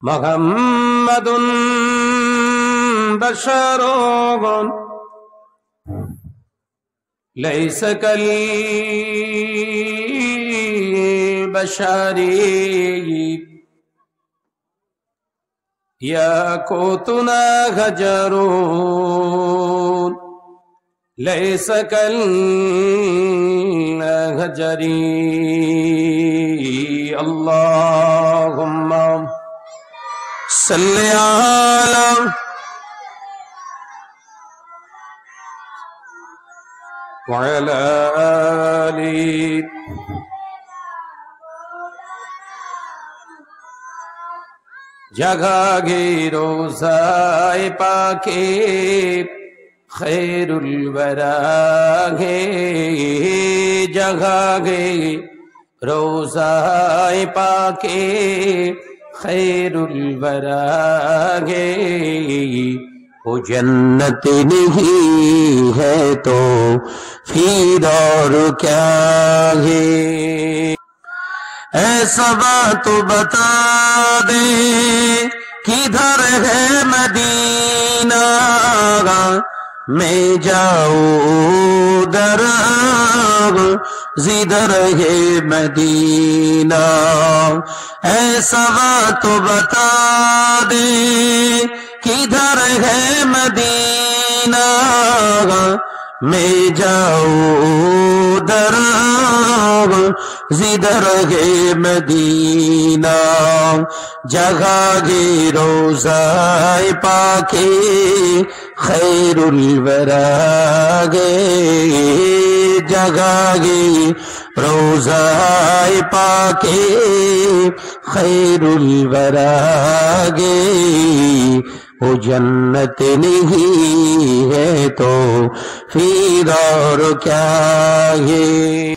محمد بشر ليس كالبشر ياقوتنا حجر ليس كالحجر اللهم صل على وعلى آله جگہ گے روضہ پاک خیر الورا ہے جگہ گے روضہ پاک خیر الورا ہے وہ جنت نہیں ہے تو پھر اور کیا ہے ایسا بات بتا دے کدھر ہے مدینہ میں جاؤں در زدھر ہے مدینہ ایسا بات بتا دے کدھر ہے مدینہ میں جاؤں در زدھر ہے مدینہ جگہ گے روضہ پاک خیر الورا گے جگہ گے روضہ پاک خیر الورا گے وہ جنت نہیں ہے تو پھر اور کیا ہے